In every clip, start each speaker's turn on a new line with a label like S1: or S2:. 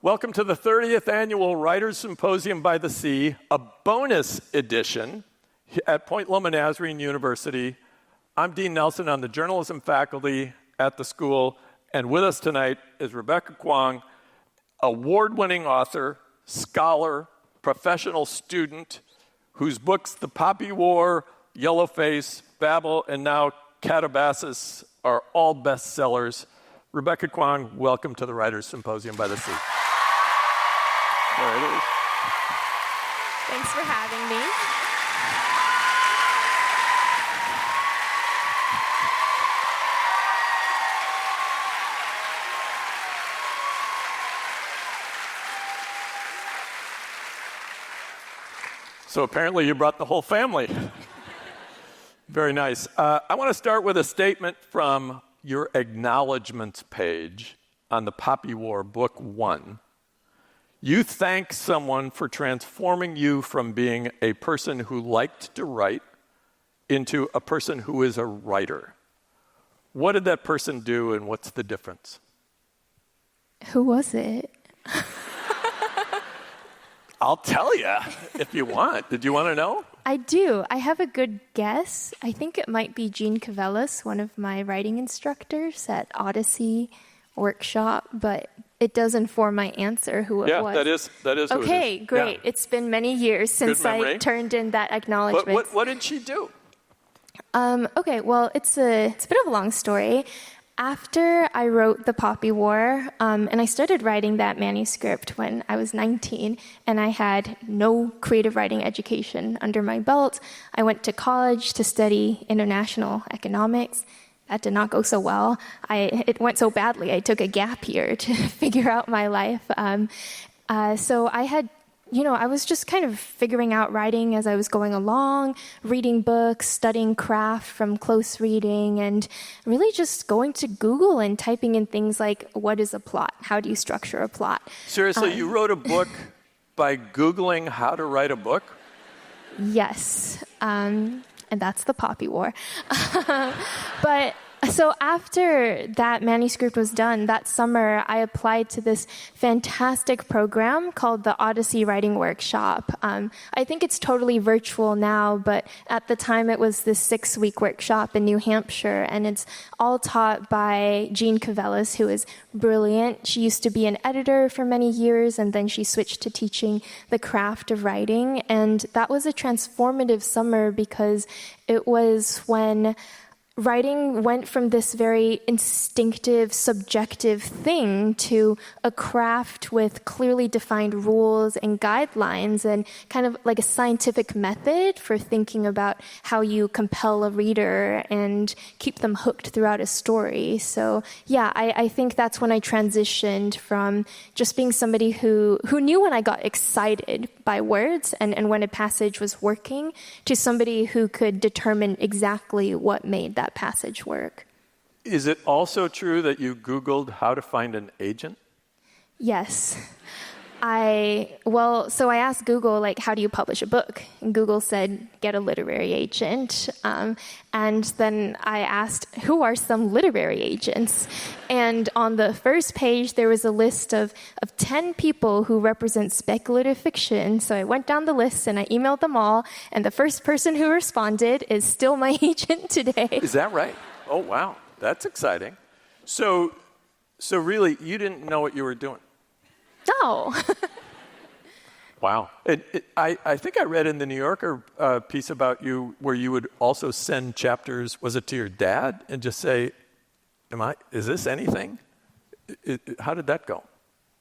S1: Welcome to the 30th Annual Writers' Symposium by the Sea, a bonus edition at Point Loma Nazarene University. I'm Dean Nelson on the journalism faculty at the school, and with us tonight is Rebecca Kuang, award-winning author, scholar, professional student, whose books The Poppy War, Yellowface, Babel, and now Katabasis are all bestsellers. Rebecca Kuang, welcome to the Writers' Symposium by the Sea. There it is.
S2: Thanks for having me.
S1: So apparently you brought the whole family. Very nice. I want to start with a statement from your acknowledgments page on the Poppy War, Book 1. You thank someone for transforming you from being a person who liked to write into a person who is a writer. What did that person do, and what's the difference?
S2: Who was it?
S1: I'll tell you if you want. Did you want to know?
S2: I do. I have a good guess. I think it might be Jean Cavellis, one of my writing instructors at Odyssey Workshop, but it does inform my answer who it was.
S1: Yeah, that is who
S2: okay,
S1: it is.
S2: Great.
S1: Yeah.
S2: It's been many years since I turned in that acknowledgement.
S1: What did she do?
S2: Okay, well, it's a bit of a long story. After I wrote The Poppy War, and I started writing that manuscript when I was 19, and I had no creative writing education under my belt. I went to college to study international economics. That did not go so well. It went so badly, I took a gap year to figure out my life. So I had, I was just kind of figuring out writing as I was going along, reading books, studying craft from close reading, and really just going to Google and typing in things like, what is a plot? How do you structure a plot?
S1: Seriously, you wrote a book by Googling how to write a book?
S2: Yes. And that's The Poppy War. But so after that manuscript was done, that summer, I applied to this fantastic program called the Odyssey Writing Workshop. I think it's totally virtual now, but at the time it was this 6-week workshop in New Hampshire, and it's all taught by Jean Cavellis, who is brilliant. She used to be an editor for many years, and then she switched to teaching the craft of writing. And that was a transformative summer because it was when writing went from this very instinctive, subjective thing to a craft with clearly defined rules and guidelines and kind of like a scientific method for thinking about how you compel a reader and keep them hooked throughout a story. So yeah, I think that's when I transitioned from just being somebody who knew when I got excited by words and when a passage was working to somebody who could determine exactly what made that passage work.
S1: Is it also true that you Googled how to find an agent?
S2: Yes. So I asked Google, how do you publish a book? And Google said, get a literary agent. And then I asked, who are some literary agents? And on the first page, there was a list of 10 people who represent speculative fiction. So I went down the list and I emailed them all. And the first person who responded is still my agent today.
S1: Is that right? Oh, wow. That's exciting. So really, you didn't know what you were doing?
S2: No.
S1: Wow. I think I read in the New Yorker piece about you where you would also send chapters, was it to your dad, and just say, is this anything? How did that go?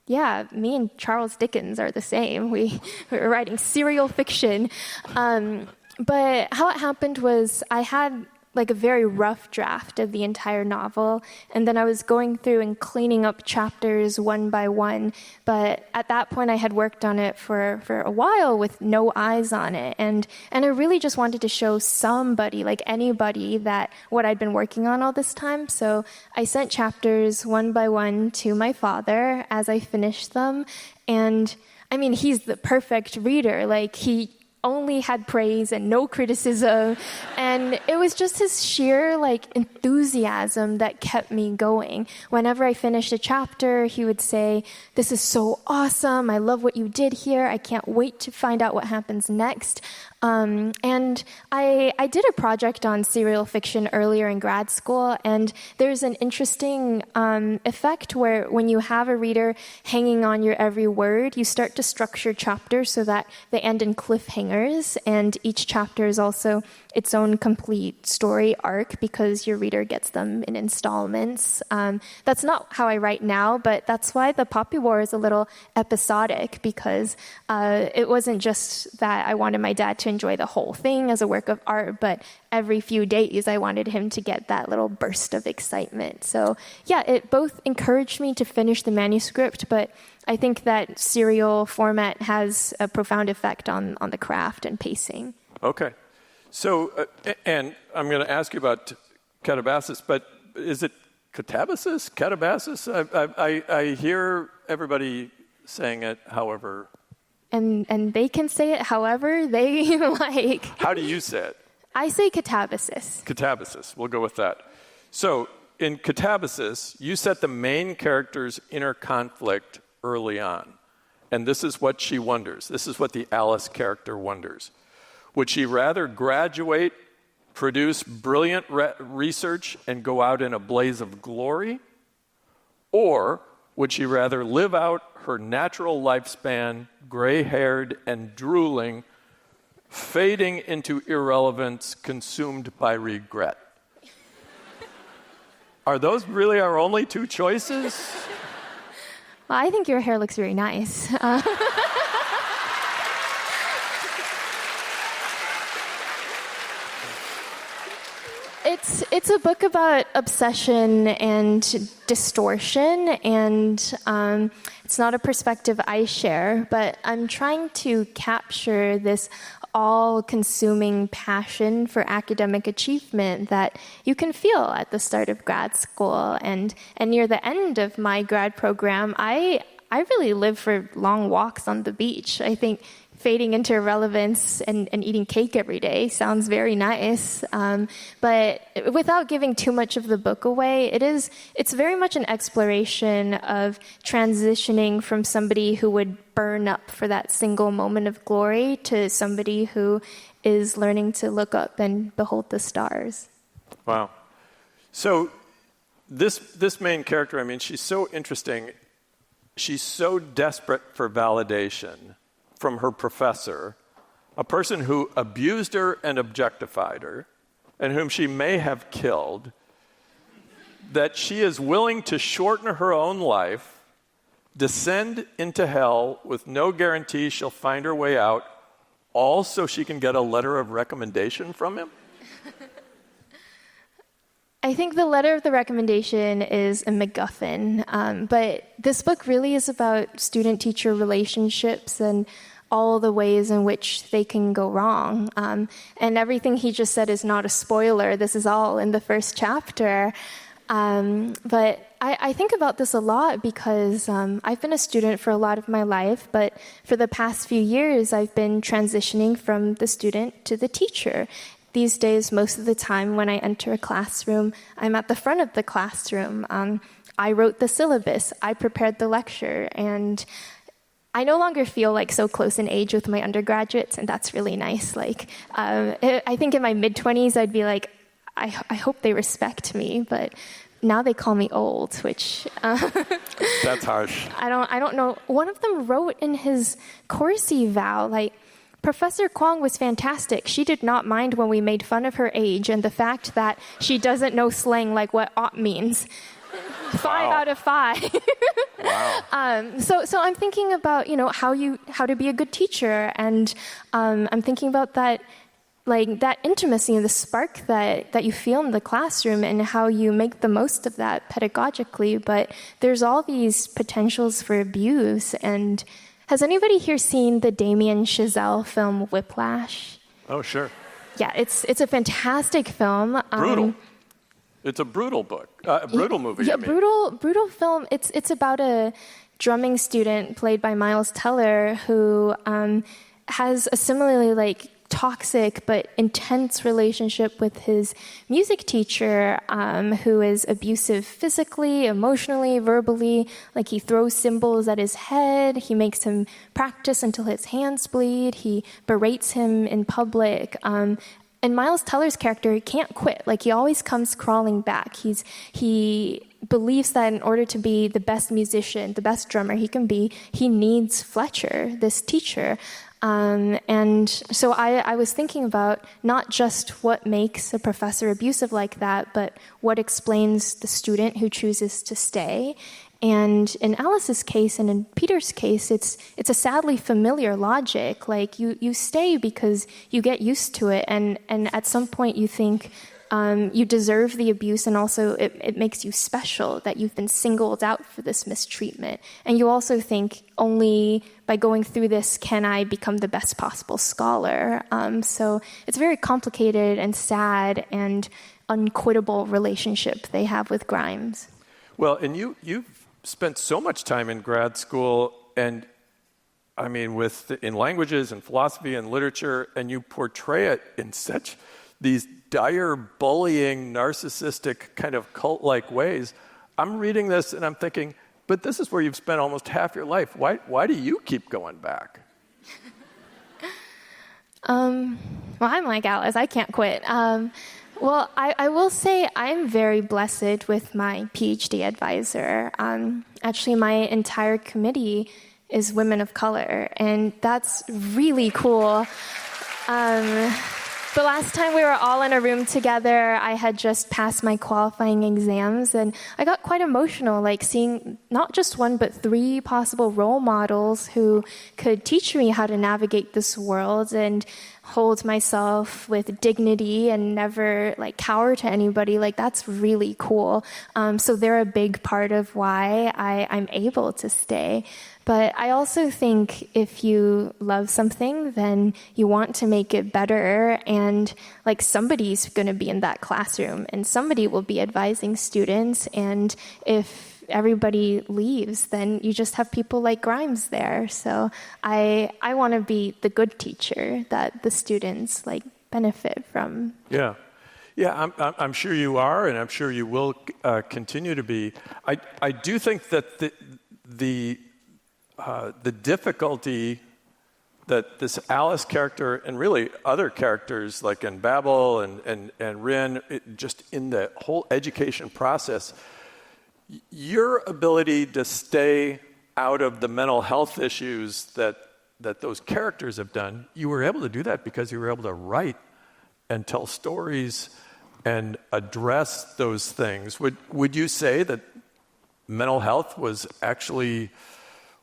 S2: Yeah, me and Charles Dickens are the same. We were writing serial fiction. But how it happened was I had a very rough draft of the entire novel, and then I was going through and cleaning up chapters one by one. But at that point, I had worked on it for a while with no eyes on it, and I really just wanted to show somebody, anybody, that what I'd been working on all this time. So I sent chapters one by one to my father as I finished them, and he's the perfect reader. only had praise and no criticism. And it was just his sheer enthusiasm that kept me going. Whenever I finished a chapter, he would say, "This is so awesome. I love what you did here. I can't wait to find out what happens next." And I did a project on serial fiction earlier in grad school, and there's an interesting effect where when you have a reader hanging on your every word, you start to structure chapters so that they end in cliffhangers, and each chapter is also its own complete story arc because your reader gets them in installments. That's not how I write now, but that's why the Poppy War is a little episodic, because it wasn't just that I wanted my dad to enjoy the whole thing as a work of art, but every few days I wanted him to get that little burst of excitement. So yeah, it both encouraged me to finish the manuscript, but I think that serial format has a profound effect on the craft and pacing.
S1: Okay. So, and I'm going to ask you about Katabasis, but is it Katabasis? Katabasis? I hear everybody saying it however.
S2: And they can say it however they like.
S1: How do you say it?
S2: I say Katabasis.
S1: Katabasis. We'll go with that. So, in Katabasis, you set the main character's inner conflict early on. And this is what she wonders. This is what the Alice character wonders. Would she rather graduate, produce brilliant research, and go out in a blaze of glory? Or would she rather live out her natural lifespan, gray-haired and drooling, fading into irrelevance, consumed by regret? Are those really our only two choices?
S2: Well, I think your hair looks very nice. It's a book about obsession and distortion, and it's not a perspective I share, but I'm trying to capture this all-consuming passion for academic achievement that you can feel at the start of grad school. And near the end of my grad program, I really live for long walks on the beach. I think fading into irrelevance and eating cake every day sounds very nice. But without giving too much of the book away, it's very much an exploration of transitioning from somebody who would burn up for that single moment of glory to somebody who is learning to look up and behold the stars.
S1: Wow. So this main character, I mean, she's so interesting. She's so desperate for validation from her professor, a person who abused her and objectified her, and whom she may have killed, that she is willing to shorten her own life, descend into hell with no guarantee she'll find her way out, all so she can get a letter of recommendation from him?
S2: I think the letter of the recommendation is a MacGuffin, but this book really is about student-teacher relationships and all the ways in which they can go wrong. And everything he just said is not a spoiler. This is all in the first chapter. But I think about this a lot because I've been a student for a lot of my life, but for the past few years, I've been transitioning from the student to the teacher. These days, most of the time when I enter a classroom, I'm at the front of the classroom. I wrote the syllabus, I prepared the lecture, and I no longer feel like so close in age with my undergraduates, and that's really nice. I think in my mid-20s, I'd be like, I hope they respect me, but now they call me old, which
S1: that's harsh.
S2: I don't know. One of them wrote in his course eval, Professor Kuang was fantastic. She did not mind when we made fun of her age and the fact that she doesn't know slang like what "ought" means. 5 out of 5.
S1: Wow.
S2: So I'm thinking about how to be a good teacher, and I'm thinking about that that intimacy and the spark that you feel in the classroom and how you make the most of that pedagogically. But there's all these potentials for abuse. And has anybody here seen the Damien Chazelle film Whiplash?
S1: Oh, sure.
S2: Yeah, it's a fantastic film.
S1: Brutal. It's a brutal book, a brutal movie.
S2: Yeah, brutal film. It's about a drumming student played by Miles Teller who has a similarly like toxic but intense relationship with his music teacher, who is abusive physically, emotionally, verbally. Like he throws cymbals at his head, he makes him practice until his hands bleed, he berates him in public. And Miles Teller's character can't quit. Like he always comes crawling back. He believes that in order to be the best musician, the best drummer he can be, he needs Fletcher, this teacher. And so I was thinking about not just what makes a professor abusive like that, but what explains the student who chooses to stay. And in Alice's case and in Peter's case, it's a sadly familiar logic. Like you stay because you get used to it, and at some point you think you deserve the abuse, and also it makes you special that you've been singled out for this mistreatment. And you also think only by going through this can I become the best possible scholar. So it's a very complicated and sad and unquittable relationship they have with Grimes.
S1: Well, and you've spent so much time in grad school, and I mean, in languages and philosophy and literature, and you portray it in such these dire, bullying, narcissistic, kind of cult-like ways. I'm reading this and I'm thinking, but this is where you've spent almost half your life. Why do you keep going back?
S2: Well, I'm like Alice. I can't quit. Well, I will say I'm very blessed with my PhD advisor. Actually, my entire committee is women of color, and that's really cool. The last time we were all in a room together, I had just passed my qualifying exams, and I got quite emotional, like seeing not just one, but 3 possible role models who could teach me how to navigate this world and hold myself with dignity and never like cower to anybody. Like that's really cool. So they're a big part of why I'm able to stay. But I also think if you love something, then you want to make it better. And like somebody's going to be in that classroom and somebody will be advising students. And if everybody leaves, then you just have people like Grimes there. So I want to be the good teacher that the students like benefit from.
S1: Yeah. Yeah, I'm sure you are, and I'm sure you will continue to be. I do think that the difficulty that this Alice character and really other characters like in Babel and Rin, just in the whole education process, your ability to stay out of the mental health issues that those characters have done, you were able to do that because you were able to write and tell stories and address those things. Would you say that mental health was actually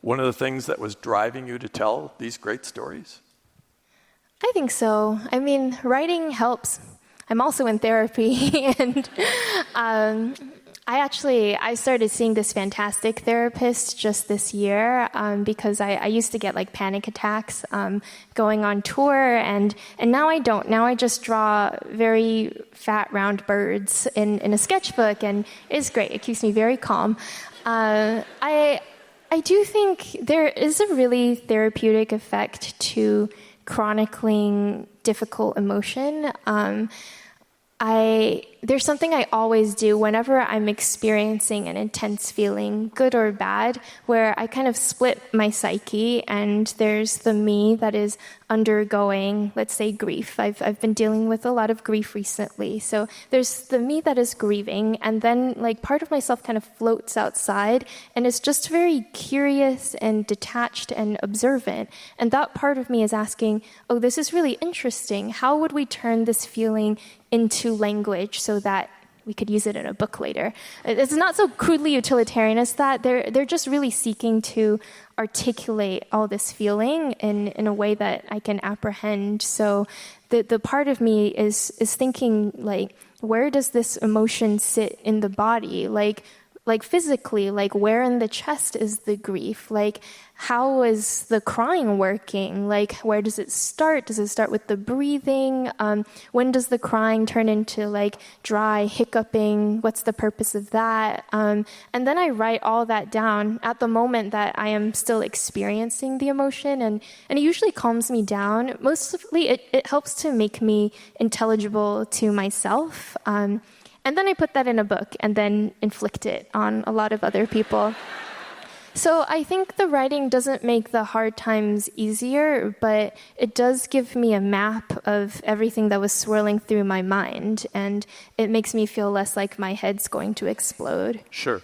S1: one of the things that was driving you to tell these great stories?
S2: I think so. I mean, writing helps. I'm also in therapy, and I started seeing this fantastic therapist just this year because I used to get like panic attacks going on tour, and now I don't. Now I just draw very fat, round birds in a sketchbook, and it's great. It keeps me very calm. I do think there is a really therapeutic effect to chronicling difficult emotion. There's something I always do whenever I'm experiencing an intense feeling, good or bad, where I kind of split my psyche, and there's the me that is undergoing, let's say, grief. I've been dealing with a lot of grief recently. So there's the me that is grieving, and then like part of myself kind of floats outside, and it's just very curious and detached and observant. And that part of me is asking, oh, this is really interesting. How would we turn this feeling into language so that we could use it in a book later? It's not so crudely utilitarian as that. They're just really seeking to articulate all this feeling in a way that I can apprehend. So the part of me is thinking like, where does this emotion sit in the body? Like, like physically, like where in the chest is the grief? Like how is the crying working? Like where does it start? Does it start with the breathing? When does the crying turn into like dry hiccuping? What's the purpose of that? And then I write all that down at the moment that I am still experiencing the emotion, and it usually calms me down. Mostly it helps to make me intelligible to myself. And then I put that in a book and then inflict it on a lot of other people. So I think the writing doesn't make the hard times easier, but it does give me a map of everything that was swirling through my mind, and it makes me feel less like my head's going to explode.
S1: Sure.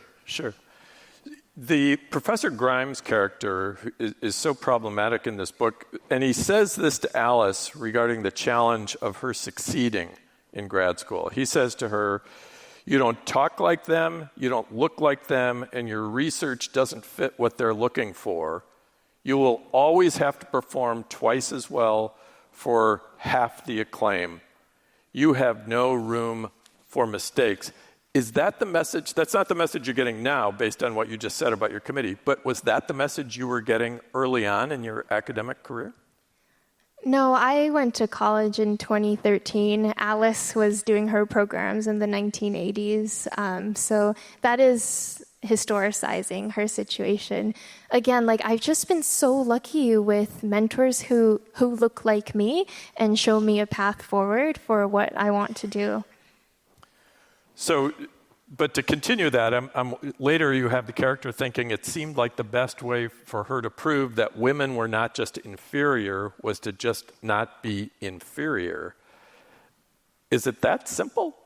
S1: The Professor Grimes character is so problematic in this book, and he says this to Alice regarding the challenge of her succeeding in grad school. He says to her, "You don't talk like them, you don't look like them, and your research doesn't fit what they're looking for. You will always have to perform twice as well for half the acclaim. You have no room for mistakes." Is that the message? That's not the message you're getting now based on what you just said about your committee, but was that the message you were getting early on in your academic career?
S2: No, I went to college in 2013. Alice was doing her programs in the 1980s. So that is historicizing her situation. Again, like I've just been so lucky with mentors who look like me and show me a path forward for what I want to do.
S1: So, but to continue that, later you have the character thinking it seemed like the best way for her to prove that women were not just inferior was to just not be inferior. Is it that simple?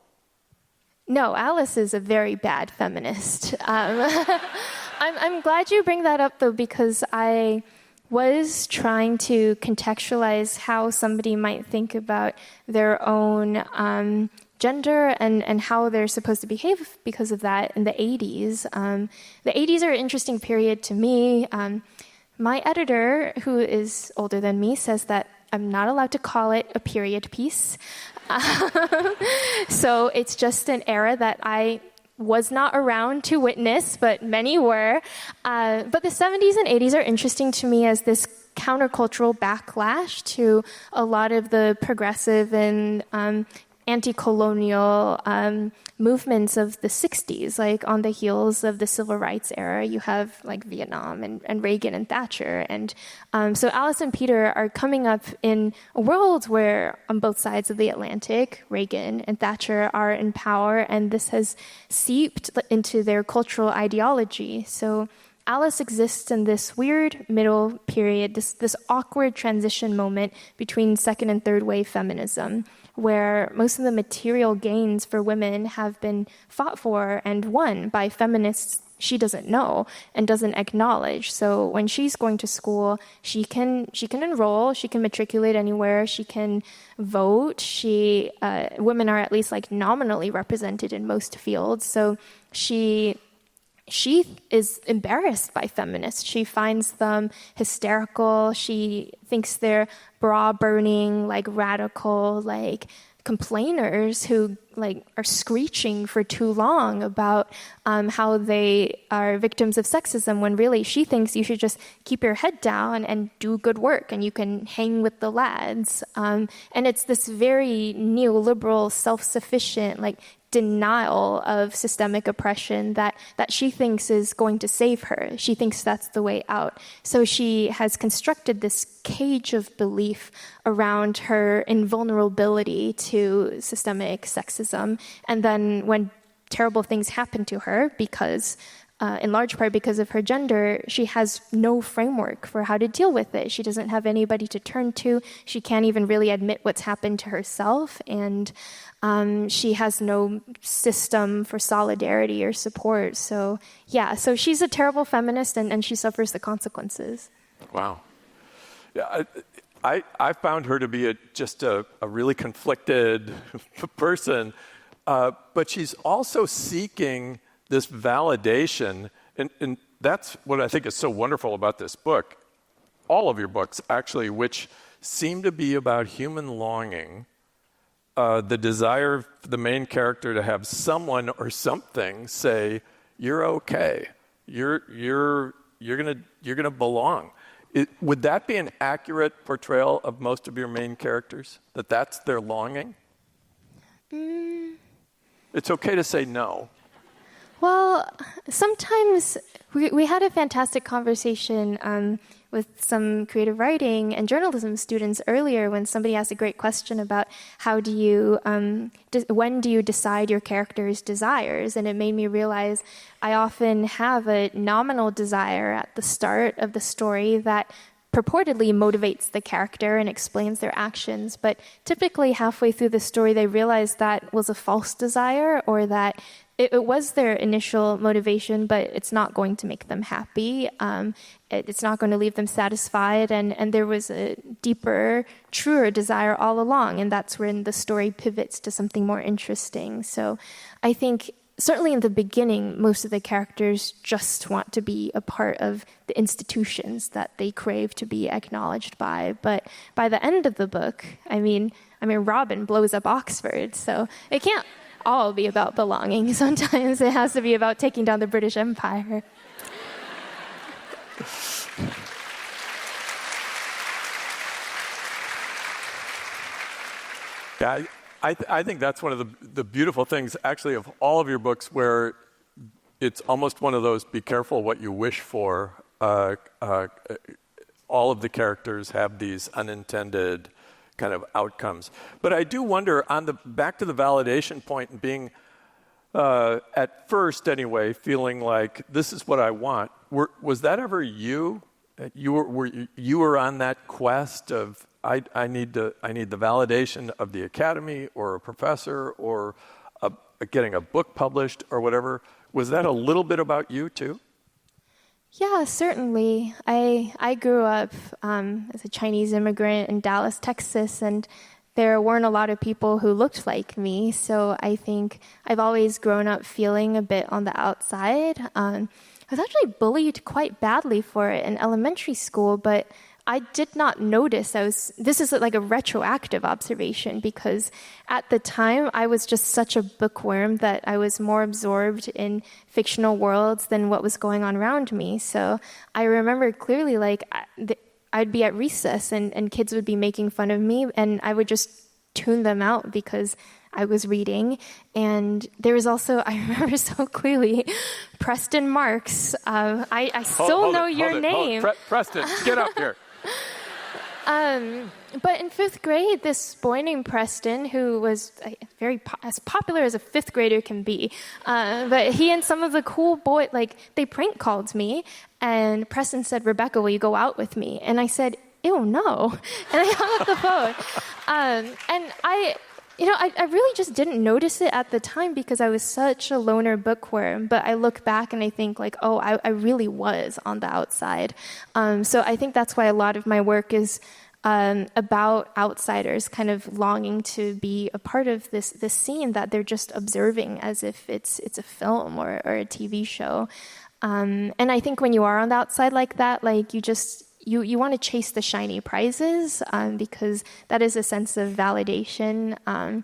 S2: No, Alice is a very bad feminist. I'm glad you bring that up, though, because I was trying to contextualize how somebody might think about their own gender and how they're supposed to behave because of that in the 80s. The 80s are an interesting period to me. My editor, who is older than me, says that I'm not allowed to call it a period piece. So it's just an era that I was not around to witness, but many were. But the 70s and 80s are interesting to me as this countercultural backlash to a lot of the progressive and anti-colonial movements of the 60s. Like on the heels of the civil rights era, you have like Vietnam and Reagan and Thatcher. And so Alice and Peter are coming up in a world where on both sides of the Atlantic, Reagan and Thatcher are in power, and this has seeped into their cultural ideology. So Alice exists in this weird middle period, this awkward transition moment between second and third wave feminism, where most of the material gains for women have been fought for and won by feminists she doesn't know and doesn't acknowledge. So when she's going to school, she can enroll, she can matriculate anywhere, she can vote. Women are at least like nominally represented in most fields. So she is embarrassed by feminists. She finds them hysterical. She thinks they're bra-burning, like radical, like complainers who like are screeching for too long about how they are victims of sexism, when really she thinks you should just keep your head down and do good work and you can hang with the lads. And it's this very neoliberal, self-sufficient, like denial of systemic oppression that she thinks is going to save her. She thinks that's the way out. So she has constructed this cage of belief around her invulnerability to systemic sexism. And then when terrible things happen to her, because in large part because of her gender, she has no framework for how to deal with it. She doesn't have anybody to turn to. She can't even really admit what's happened to herself. And she has no system for solidarity or support. So she's a terrible feminist, and she suffers the consequences.
S1: Wow. Yeah, I found her to be just a really conflicted person, but she's also seeking this validation, and that's what I think is so wonderful about this book. All of your books, actually, which seem to be about human longing, the desire for the main character to have someone or something say, you're okay. You're gonna belong. Would that be an accurate portrayal of most of your main characters? That's their longing? It's okay to say no.
S2: Well, sometimes we had a fantastic conversation with some creative writing and journalism students earlier when somebody asked a great question about how do you, when do you decide your character's desires? And it made me realize I often have a nominal desire at the start of the story that purportedly motivates the character and explains their actions, but typically halfway through the story they realize that was a false desire, or that it was their initial motivation, but it's not going to make them happy. It's not going to leave them satisfied, and there was a deeper, truer desire all along, and that's when the story pivots to something more interesting. So I think certainly in the beginning, most of the characters just want to be a part of the institutions that they crave to be acknowledged by. But by the end of the book, I mean, Robin blows up Oxford, so it can't all be about belonging. Sometimes it has to be about taking down the British Empire.
S1: Yeah, I think that's one of the beautiful things, actually, of all of your books, where it's almost one of those be careful what you wish for. All of the characters have these unintended kind of outcomes. But I do wonder, back to the validation point, and being, at first anyway, feeling like this is what I want. Was that ever you? You were on that quest of I need the validation of the academy or a professor or getting a book published or whatever. Was that a little bit about you too?
S2: Yeah, certainly. I grew up as a Chinese immigrant in Dallas, Texas, and there weren't a lot of people who looked like me. So I think I've always grown up feeling a bit on the outside. I was actually bullied quite badly for it in elementary school, but I did not notice. This is like a retroactive observation, because at the time I was just such a bookworm that I was more absorbed in fictional worlds than what was going on around me. So I remember clearly, like, I'd be at recess and kids would be making fun of me, and I would just tune them out because I was reading. And there was also, I remember so clearly, Preston Marks. I still know your name.
S1: Preston, get up here.
S2: But in fifth grade, this boy named Preston, who was as popular as a fifth grader can be, but he and some of the cool boys, they prank called me, and Preston said, "Rebecca, will you go out with me?" And I said, "Ew, no." And I hung up the phone. And I really just didn't notice it at the time because I was such a loner bookworm. But I look back and I think, I really was on the outside. So I think that's why a lot of my work is about outsiders kind of longing to be a part of this scene that they're just observing as if it's a film or a TV show. And I think when you are on the outside like that, you want to chase the shiny prizes because that is a sense of validation. I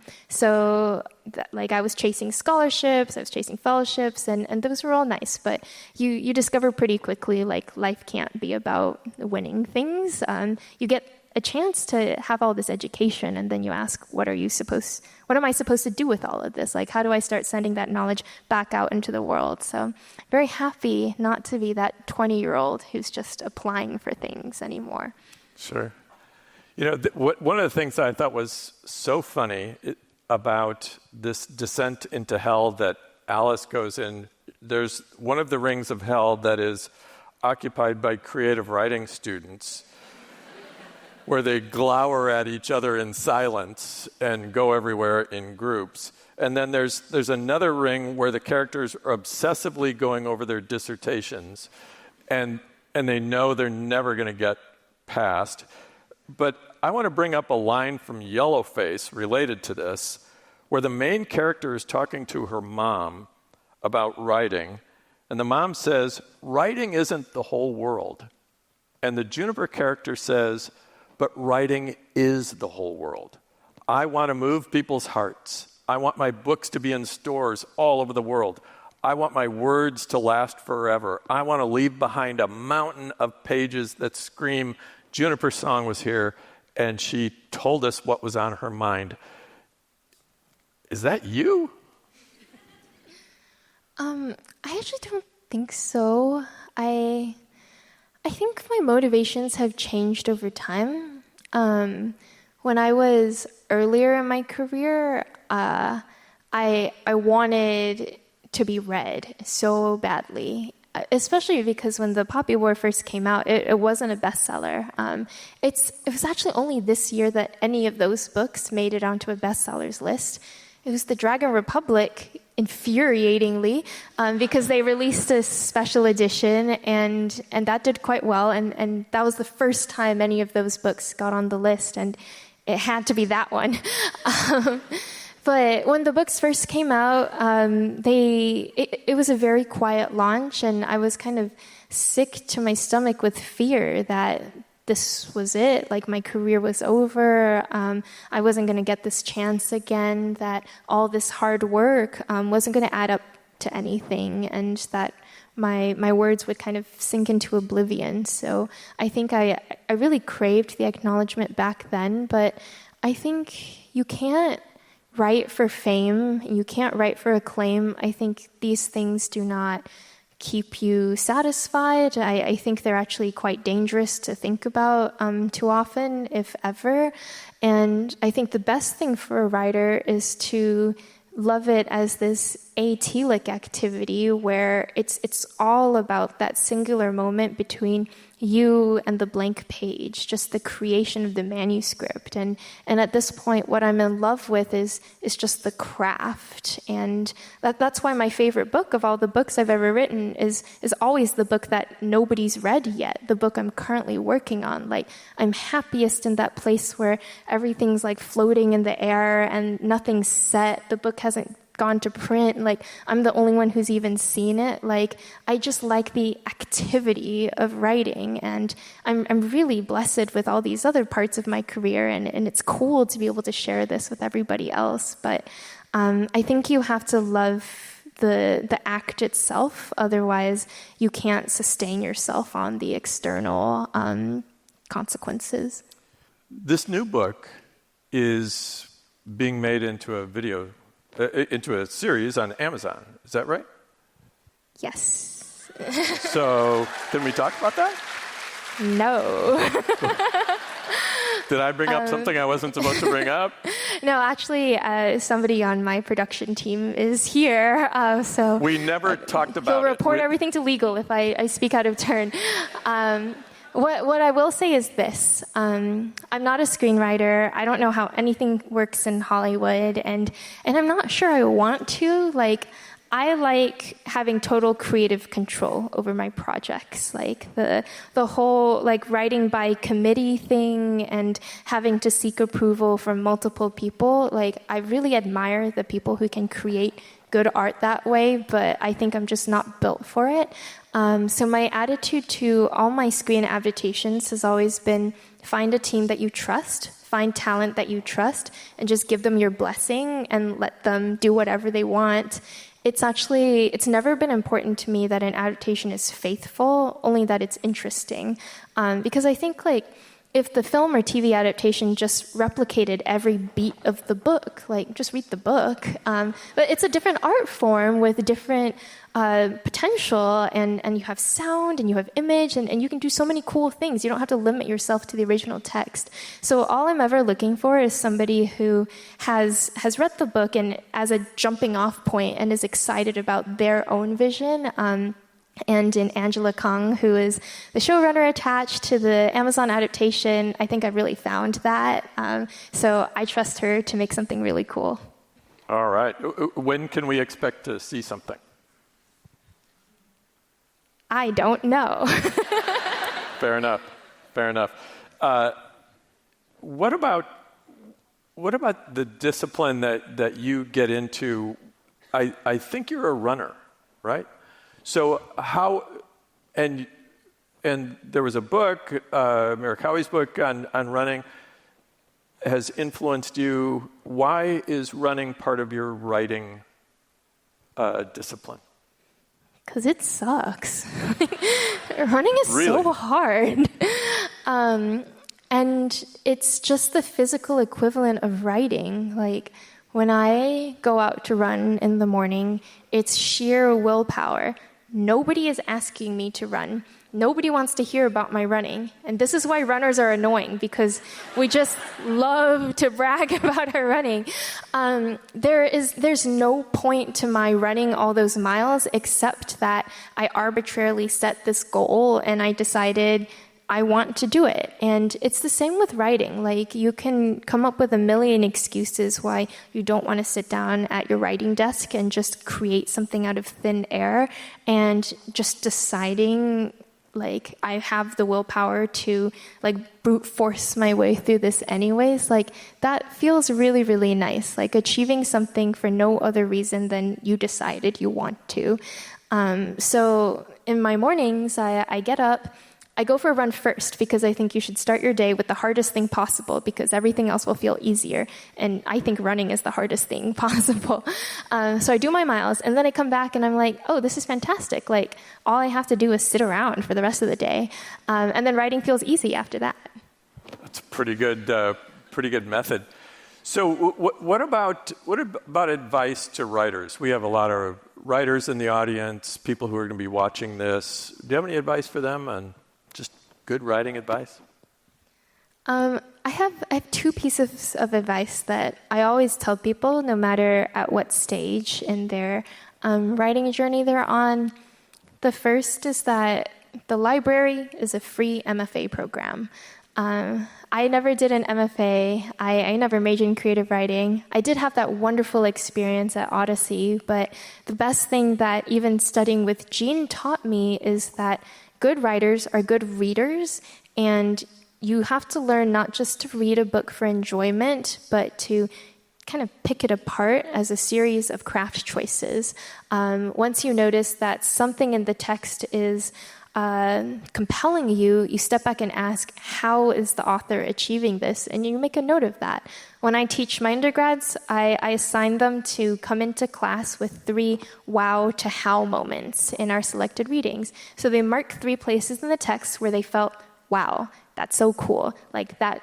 S2: was chasing scholarships, I was chasing fellowships, and those were all nice. But you discover pretty quickly, life can't be about winning things. You get a chance to have all this education, and then you ask, what am I supposed to do with all of this? How do I start sending that knowledge back out into the world? So very happy not to be that 20-year-old who's just applying for things anymore.
S1: Sure. One of the things that I thought was so funny about this descent into hell that Alice goes in, there's one of the rings of hell that is occupied by creative writing students, where they glower at each other in silence and go everywhere in groups. And then there's another ring where the characters are obsessively going over their dissertations, and they know they're never going to get past. But I want to bring up a line from Yellowface related to this, where the main character is talking to her mom about writing, and the mom says, "Writing isn't the whole world." And the Juniper character says, "But writing is the whole world. I want to move people's hearts. I want my books to be in stores all over the world. I want my words to last forever. I want to leave behind a mountain of pages that scream, Juniper's song was here, and she told us what was on her mind. Is that you?
S2: I actually don't think so. I think my motivations have changed over time. When I was earlier in my career, I wanted to be read so badly, especially because when the Poppy War first came out, it wasn't a bestseller. It was actually only this year that any of those books made it onto a bestsellers list. It was the Dragon Republic, infuriatingly, because they released a special edition, and that did quite well, and that was the first time any of those books got on the list, and it had to be that one. But when the books first came out, it was a very quiet launch, and I was kind of sick to my stomach with fear that this was it, like my career was over, I wasn't going to get this chance again, that all this hard work wasn't going to add up to anything, and that my words would kind of sink into oblivion. So I think I really craved the acknowledgement back then, but I think you can't write for fame, you can't write for acclaim. I think these things do not keep you satisfied. I think they're actually quite dangerous to think about too often, if ever. And I think the best thing for a writer is to love it as this atelic activity where it's all about that singular moment between you and the blank page, just the creation of the manuscript. And at this point, what I'm in love with is just the craft. And that's why my favorite book of all the books I've ever written is always the book that nobody's read yet, the book I'm currently working on. Like, I'm happiest in that place where everything's like floating in the air and nothing's set. The book hasn't gone to print, like I'm the only one who's even seen it. Like, I just like the activity of writing, and I'm really blessed with all these other parts of my career, and it's cool to be able to share this with everybody else. But I think you have to love the act itself, otherwise you can't sustain yourself on the external consequences.
S1: This new book is being made into a video into a series on Amazon. Is that right?
S2: Yes.
S1: So, can we talk about that?
S2: No.
S1: Did I bring up something I wasn't supposed to bring up?
S2: No, actually, somebody on my production team is here, so...
S1: We never talked about it.
S2: He'll report everything to legal if I speak out of turn. What I will say is this. I'm not a screenwriter. I don't know how anything works in Hollywood, and I'm not sure I want to. Like, I like having total creative control over my projects. Like, the whole, like, writing by committee thing and having to seek approval from multiple people. Like, I really admire the people who can create good art that way, but I think I'm just not built for it. So my attitude to all my screen adaptations has always been find a team that you trust, find talent that you trust, and just give them your blessing and let them do whatever they want. It's never been important to me that an adaptation is faithful, only that it's interesting. Because I think, like, if the film or TV adaptation just replicated every beat of the book, like, just read the book. But it's a different art form with different potential, and you have sound, and you have image, and you can do so many cool things. You don't have to limit yourself to the original text. So all I'm ever looking for is somebody who has read the book and as a jumping off point and is excited about their own vision. And in Angela Kang, who is the showrunner attached to the Amazon adaptation, I think I really found that. So I trust her to make something really cool.
S1: All right. When can we expect to see something?
S2: I don't know.
S1: Fair enough. Fair enough. What about the discipline that you get into? I think you're a runner, right? So how, and there was a book, Merikawi's book on running, has influenced you. Why is running part of your writing discipline?
S2: Because it sucks. Running is
S1: Really?
S2: so hard. And it's just the physical equivalent of writing. Like, when I go out to run in the morning, it's sheer willpower. Nobody is asking me to run. Nobody wants to hear about my running. And this is why runners are annoying, because we just love to brag about our running. There's no point to my running all those miles except that I arbitrarily set this goal and I decided I want to do it. And it's the same with writing. Like, you can come up with a million excuses why you don't want to sit down at your writing desk and just create something out of thin air, and just deciding, like, I have the willpower to, like, brute force my way through this anyways. Like, that feels really, really nice. Like, achieving something for no other reason than you decided you want to. So in my mornings, I get up, I go for a run first, because I think you should start your day with the hardest thing possible, because everything else will feel easier. And I think running is the hardest thing possible. So I do my miles, and then I come back and I'm like, oh, this is fantastic. Like, all I have to do is sit around for the rest of the day. And then writing feels easy after that.
S1: That's a pretty good method. So what about advice to writers? We have a lot of writers in the audience, people who are going to be watching this. Do you have any advice for them on just good writing advice?
S2: I have two pieces of advice that I always tell people, no matter at what stage in their writing journey they're on. The first is that the library is a free MFA program. I never did an MFA. I never majored in creative writing. I did have that wonderful experience at Odyssey, but the best thing that even studying with Jean taught me is that good writers are good readers, and you have to learn not just to read a book for enjoyment, but to kind of pick it apart as a series of craft choices. Once you notice that something in the text is compelling you, you step back and ask, how is the author achieving this? And you make a note of that. When I teach my undergrads, I assign them to come into class with 3 wow to how moments in our selected readings. So they mark 3 places in the text where they felt, wow, that's so cool. Like, that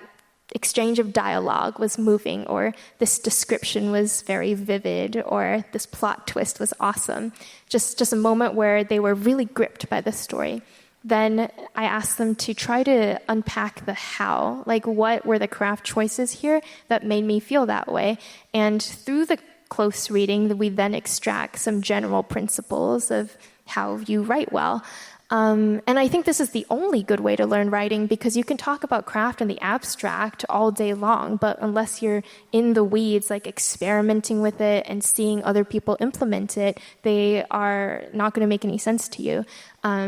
S2: exchange of dialogue was moving, or this description was very vivid, or this plot twist was awesome. Just a moment where they were really gripped by the story. Then I asked them to try to unpack the how. Like, what were the craft choices here that made me feel that way? And through the close reading, we then extract some general principles of how you write well. And I think this is the only good way to learn writing, because you can talk about craft in the abstract all day long, but unless you're in the weeds, like experimenting with it and seeing other people implement it, they are not going to make any sense to you.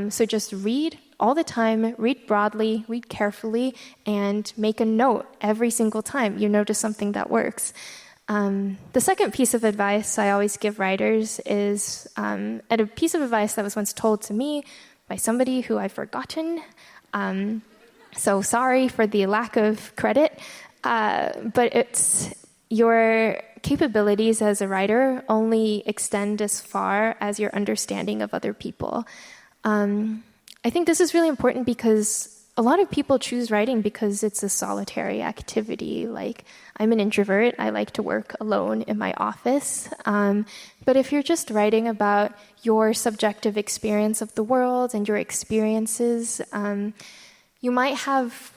S2: So just read all the time, read broadly, read carefully, and make a note every single time you notice something that works. The second piece of advice I always give writers is a piece of advice that was once told to me by somebody who I've forgotten. So sorry for the lack of credit. But it's your capabilities as a writer only extend as far as your understanding of other people. I think this is really important because a lot of people choose writing because it's a solitary activity. Like, I'm an introvert. I like to work alone in my office. But if you're just writing about your subjective experience of the world and your experiences, you might have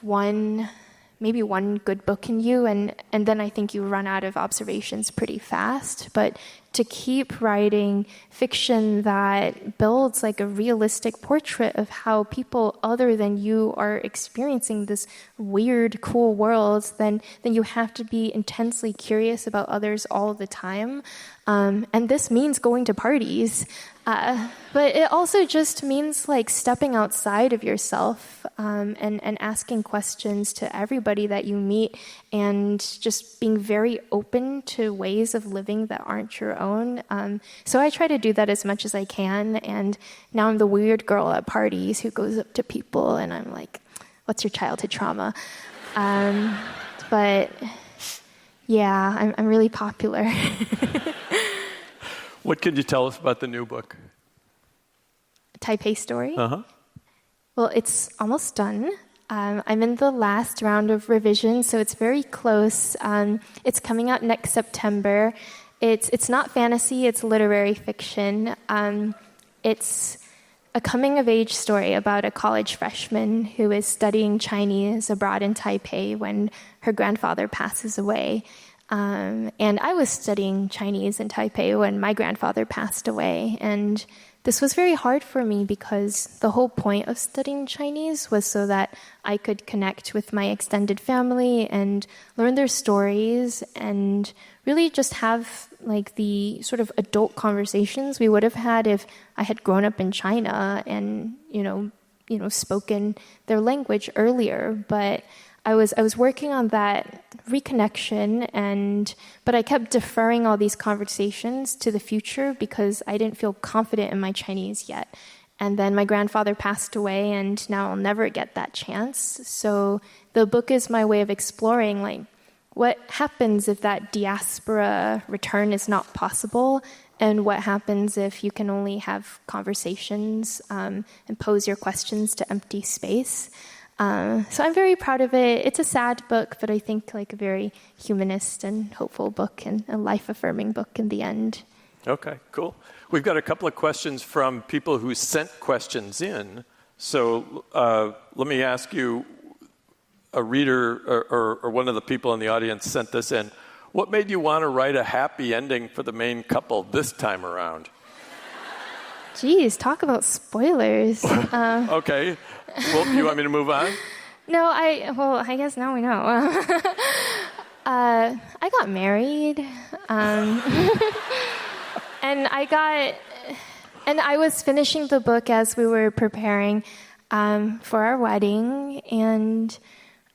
S2: maybe one good book in you, and then I think you run out of observations pretty fast. But to keep writing fiction that builds like a realistic portrait of how people other than you are experiencing this weird, cool world, then you have to be intensely curious about others all the time. And this means going to parties. But it also just means like stepping outside of yourself and asking questions to everybody that you meet, and just being very open to ways of living that aren't your own. So I try to do that as much as I can, and now I'm the weird girl at parties who goes up to people and I'm like, what's your childhood trauma? But yeah, I'm really popular.
S1: What could you tell us about the new book?
S2: Taipei story?
S1: Uh-huh.
S2: Well, it's almost done. I'm in the last round of revision, so it's very close. It's coming out next September. It's not fantasy, it's literary fiction. It's a coming-of-age story about a college freshman who is studying Chinese abroad in Taipei when her grandfather passes away. And I was studying Chinese in Taipei when my grandfather passed away. And this was very hard for me because the whole point of studying Chinese was so that I could connect with my extended family and learn their stories and really just have like the sort of adult conversations we would have had if I had grown up in China and, spoken their language earlier. But I was working on that reconnection, but I kept deferring all these conversations to the future because I didn't feel confident in my Chinese yet. And then my grandfather passed away, and now I'll never get that chance. So the book is my way of exploring, like, what happens if that diaspora return is not possible, and what happens if you can only have conversations and pose your questions to empty space. So I'm very proud of it. It's a sad book, but I think like a very humanist and hopeful book and a life-affirming book in the end.
S1: Okay, cool. We've got a couple of questions from people who sent questions in. So let me ask you, a reader or one of the people in the audience sent this in. What made you want to write a happy ending for the main couple this time around?
S2: Geez, talk about spoilers.
S1: Okay. Well, do you want me to move on?
S2: No, I guess now we know. I got married, and I was finishing the book as we were preparing for our wedding, and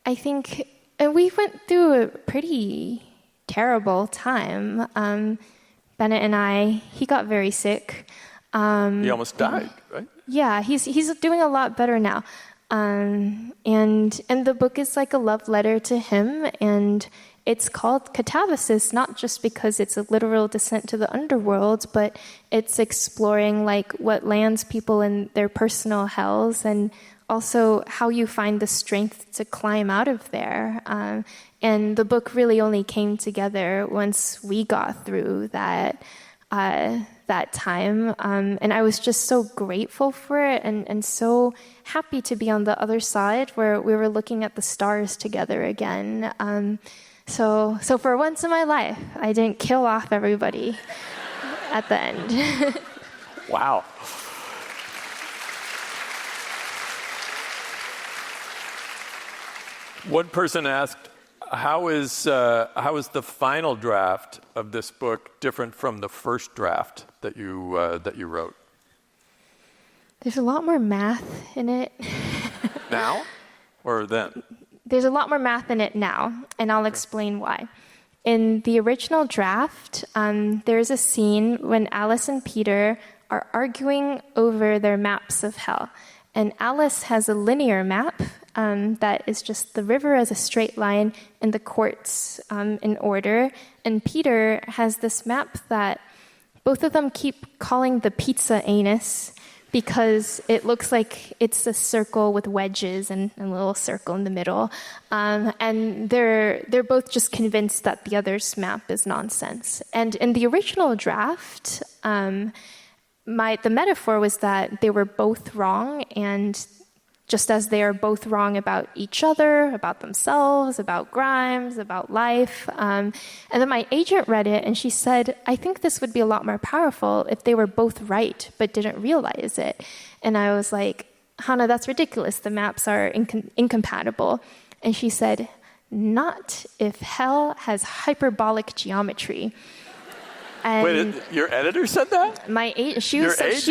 S2: I think we went through a pretty terrible time. Bennett and he got very sick.
S1: He almost died, right?
S2: Yeah, he's doing a lot better now. And the book is like a love letter to him, and it's called Katabasis, not just because it's a literal descent to the underworld, but it's exploring like what lands people in their personal hells and also how you find the strength to climb out of there. And the book really only came together once we got through that time. And I was just so grateful for it and so happy to be on the other side where we were looking at the stars together again. So for once in my life, I didn't kill off everybody at the end.
S1: Wow. One person asked, how is the final draft of this book different from the first draft that you wrote?
S2: There's a lot more math in it.
S1: Now or then?
S2: There's a lot more math in it now, and I'll explain why. In the original draft, there's a scene when Alice and Peter are arguing over their maps of hell. And Alice has a linear map that is just the river as a straight line and the courts in order. And Peter has this map that both of them keep calling the pizza anus because it looks like it's a circle with wedges and a little circle in the middle. And they're both just convinced that the other's map is nonsense. And in the original draft, the metaphor was that they were both wrong, and just as they are both wrong about each other, about themselves, about Grimes, about life. And then my agent read it, and she said, I think this would be a lot more powerful if they were both right, but didn't realize it. And I was like, Hannah, that's ridiculous. The maps are incompatible. And she said, not if hell has hyperbolic geometry. And
S1: wait, your editor said that?
S2: She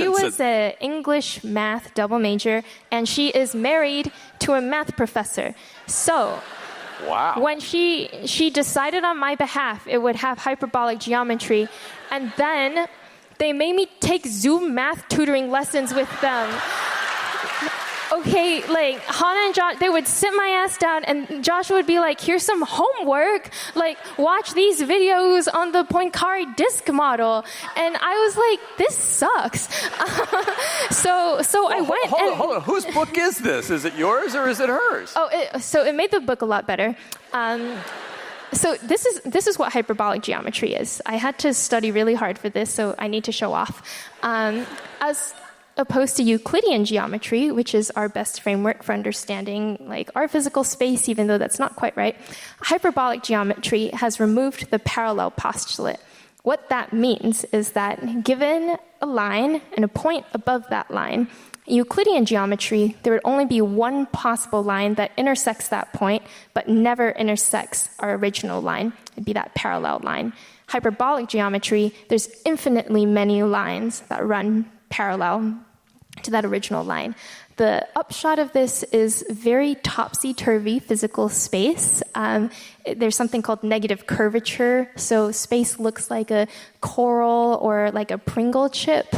S2: was an English math double major, and she is married to a math professor. So,
S1: wow.
S2: When she decided on my behalf it would have hyperbolic geometry, and then they made me take Zoom math tutoring lessons with them. Okay, like Hannah and Josh, they would sit my ass down and Joshua would be like, here's some homework, like watch these videos on the Poincare disk model. And I was like, this sucks. I went
S1: Hold on. Whose book is this? Is it yours or is it hers?
S2: So it made the book a lot better. So this is what hyperbolic geometry is. I had to study really hard for this, so I need to show off. As opposed to Euclidean geometry, which is our best framework for understanding like our physical space, even though that's not quite right, hyperbolic geometry has removed the parallel postulate. What that means is that given a line and a point above that line, in Euclidean geometry, there would only be one possible line that intersects that point, but never intersects our original line. It'd be that parallel line. Hyperbolic geometry, there's infinitely many lines that run parallel to that original line. The upshot of this is very topsy-turvy physical space. There's something called negative curvature, so space looks like a coral or like a Pringle chip,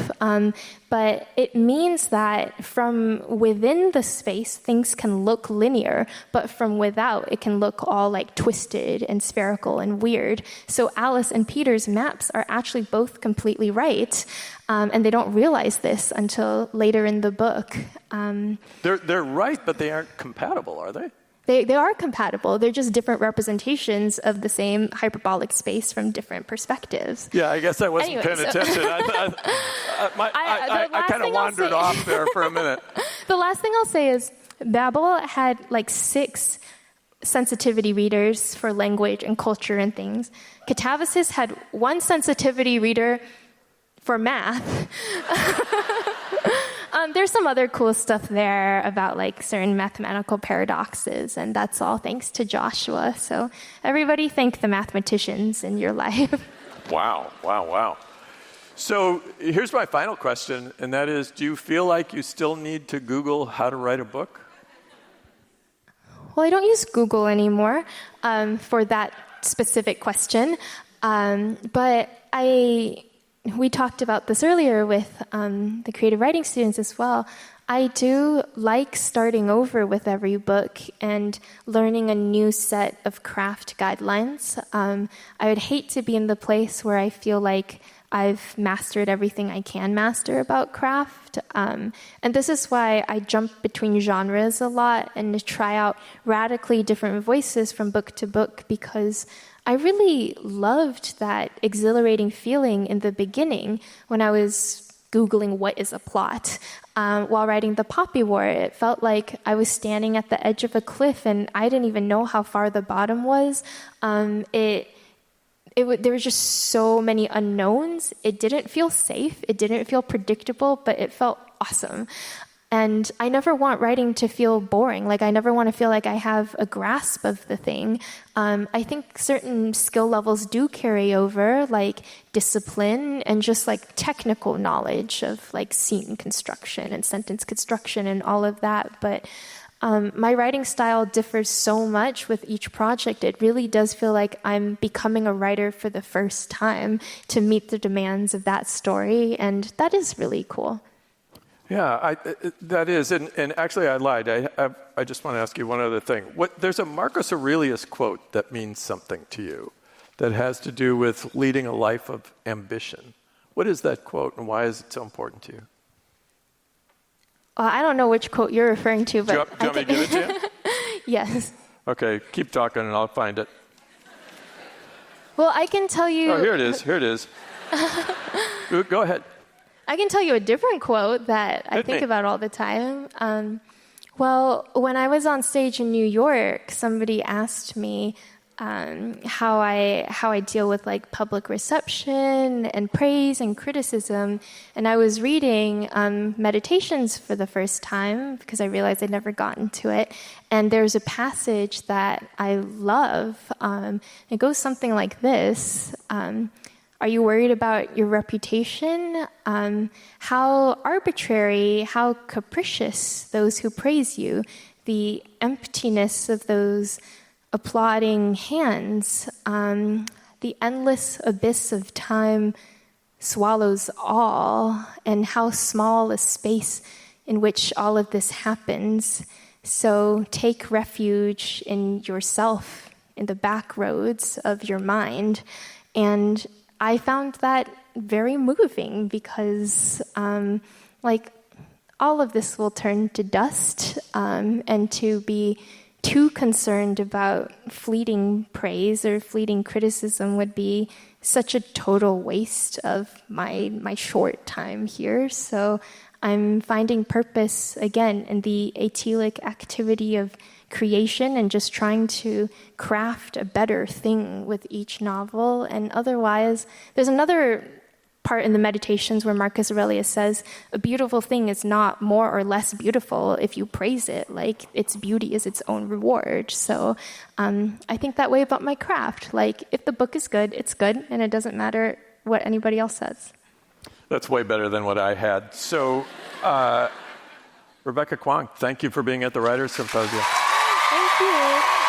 S2: but it means that from within the space, things can look linear, but from without, it can look all like twisted and spherical and weird. So Alice and Peter's maps are actually both completely right, and they don't realize this until later in the book.
S1: They're right, but they aren't compatible, are they?
S2: They are compatible. They're just different representations of the same hyperbolic space from different perspectives.
S1: Yeah, I guess I wasn't paying attention. I kind of wandered off there for a minute.
S2: The last thing I'll say is Babel had like 6 sensitivity readers for language and culture and things. Katabasis had 1 sensitivity reader for math. There's some other cool stuff there about like certain mathematical paradoxes, and that's all thanks to Joshua. So everybody thank the mathematicians in your life.
S1: Wow. So here's my final question, and that is, do you feel like you still need to Google how to write a book?
S2: Well, I don't use Google anymore for that specific question, but we talked about this earlier with the creative writing students as well. I do like starting over with every book and learning a new set of craft guidelines. I would hate to be in the place where I feel like I've mastered everything I can master about craft. And this is why I jump between genres a lot and to try out radically different voices from book to book, because I really loved that exhilarating feeling in the beginning when I was Googling what is a plot. While writing The Poppy War, it felt like I was standing at the edge of a cliff and I didn't even know how far the bottom was. There were just so many unknowns. It didn't feel safe. It didn't feel predictable, but it felt awesome. And I never want writing to feel boring. Like, I never want to feel like I have a grasp of the thing. I think certain skill levels do carry over, like discipline and just like technical knowledge of like scene construction and sentence construction and all of that. But my writing style differs so much with each project. It really does feel like I'm becoming a writer for the first time to meet the demands of that story. And that is really cool.
S1: Yeah, that is. And actually, I lied. I just want to ask you one other thing. There's a Marcus Aurelius quote that means something to you that has to do with leading a life of ambition. What is that quote, and why is it so important to you?
S2: I don't know which quote you're referring to, but...
S1: Do you want me to give it to you?
S2: Yes.
S1: Okay, keep talking and I'll find it.
S2: Well, I can tell you...
S1: Oh, here it is. Go ahead.
S2: I can tell you a different quote that I think about all the time. Well, when I was on stage in New York, somebody asked me how I deal with like public reception and praise and criticism, and I was reading Meditations for the first time because I realized I'd never gotten to it. And there's a passage that I love. It goes something like this. Are you worried about your reputation? How arbitrary, how capricious those who praise you, the emptiness of those applauding hands, the endless abyss of time swallows all, and how small a space in which all of this happens. So take refuge in yourself, in the back roads of your mind. And I found that very moving because, all of this will turn to dust, and to be too concerned about fleeting praise or fleeting criticism would be such a total waste of my short time here. So I'm finding purpose, again, in the atelic activity of creation and just trying to craft a better thing with each novel. And otherwise, there's another part in the Meditations where Marcus Aurelius says, a beautiful thing is not more or less beautiful if you praise it. Like, its beauty is its own reward. So I think that way about my craft. Like, if the book is good, it's good, and it doesn't matter what anybody else says.
S1: That's way better than what I had. So, Rebecca Kuang, thank you for being at the Writers' Symposium.
S2: Thank you.